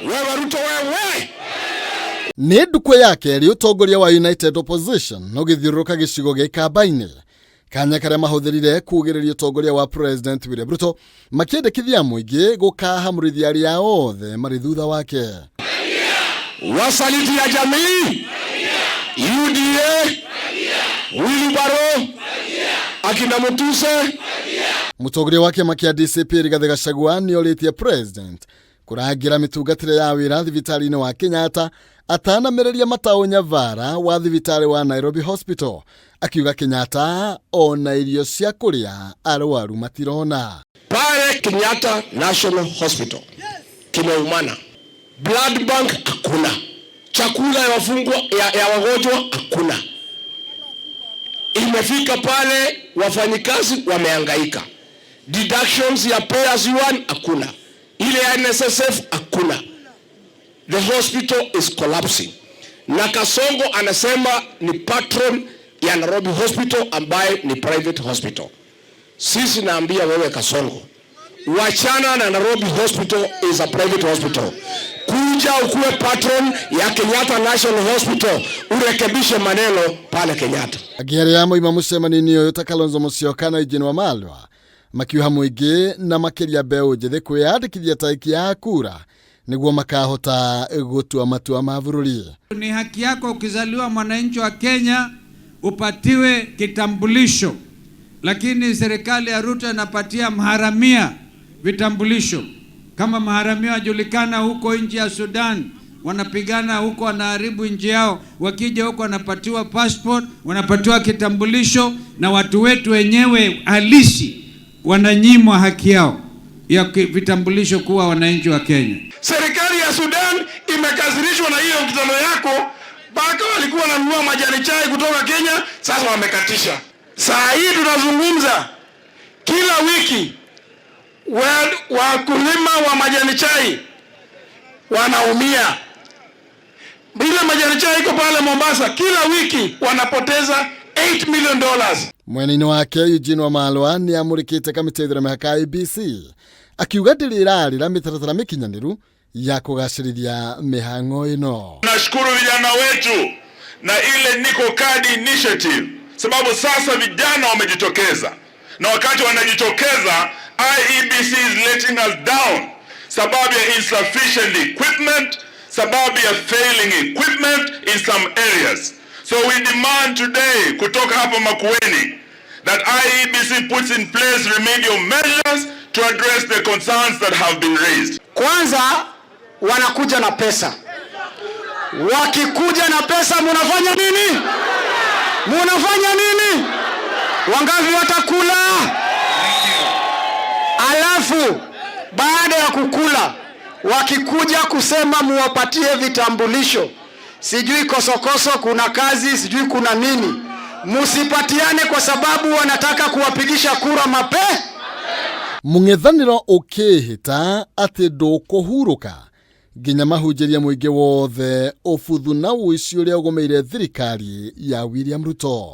Wewe Ruto wewe. Nĩ nduko yake ĩrĩ ũtongoria wa United Opposition no gĩthiũrũrũka gĩcigo gĩa Kambainĩ. Kanya karĩa mahũthĩrire kugĩrĩria ũtongoria wa President William Ruto makĩendekithia mũingĩ gũkahamũrithia arĩa othe marĩ thutha wake. Wasaliti ya jamii, UDA, Wilibaro, akina Mutuse. Mũtongoria wake makia DCP Rigathĩ Gachagua nĩorĩtie President kũrangĩra mĩtungatĩre ya wĩra thibitarĩ-inĩ wa Kenyatta atanamereria Mataũ Nyavara wa thibitarĩ wa Nairobi Hospital, akiuga Kenyatta ona irio cia kũrĩa arwaru matirona. Pale Kenyatta National Hospital kimeumana, blood bank hakuna, chakula ya wafungwa ya wagonjwa hakuna. Imefika pale wafanyikazi wamehangaika, deductions ya pay as you earn hakuna, ile ya NSSF hakuna. The hospital is collapsing. Na Kasongo anasema ni patron ya Nairobi Hospital ambaye ni private hospital. Sisi naambia wewe Kasongo, wachana na Nairobi Hospital is a private hospital. Kuja ukuwe patron ya Kenyatta National Hospital, urekebishe maneno pale Kenyatta. Agere ya moima mũcemanio yote Kalonzo Musyoka na Eugene Wamalwa makiuha mũingĩ na makĩria mbeũ njĩthĩ kwĩyandĩkithia tarĩki ya kura nĩguo makahota gũtua matua ma bũrũri. Ni haki yako ukizaliwa mwananchi wa Kenya upatiwe kitambulisho, lakini serikali ya Ruto inapatia maharamia vitambulisho. Kama maharamia wajulikana huko nchi ya Sudan, wanapigana huko, wanaharibu nchi yao, wakija huko wanapatiwa passport, wanapatiwa kitambulisho, na watu wetu wenyewe halisi wananyimwa haki yao ya vitambulisho kuwa wananchi wa Kenya. Serikali ya Sudan imekasirishwa na hiyo mkutano yako, mpaka walikuwa wananunua majani chai kutoka Kenya, sasa wamekatisha. Saa hii tunazungumza, kila wiki wakulima wa majani chai wanaumia. Bila majani chai iko pale Mombasa, kila wiki wanapoteza $8 million. Mwenini wake Eugene Wamalwa ni amurikite kamĩtĩ ithurano ya IEBC akiuga ndĩrĩrarĩra mĩtaratara mĩkinyanĩru ya kũgacĩrithia mĩhang'o ĩno. Nashukuru vijana wetu na ile Niko Card Initiative, sababu sasa vijana wamejitokeza, na wakati wanajitokeza IEBC is letting us down sababu ya insufficient equipment, sababu ya failing equipment in some areas. So we demand today kutoka hapa Makueni that IEBC puts in place remedial measures to address the concerns that have been raised. Kwanza wanakuja na pesa. Wakikuja na pesa munafanya nini? Munafanya nini? Wangapi watakula? Alafu baada ya kukula wakikuja kusema muwapatie vitambulisho, sijui kosokoso kuna kazi, sijui kuna nini, musipatiane kwa sababu wanataka kuwapigisha kura mape. Mũng'ethanĩro ũkĩhĩta atĩ ndũkũhurũka nginya mahunjĩria mũingĩ wothe ũbuthu na ũici ũrĩa ũgũmĩire thirikari ya William Ruto.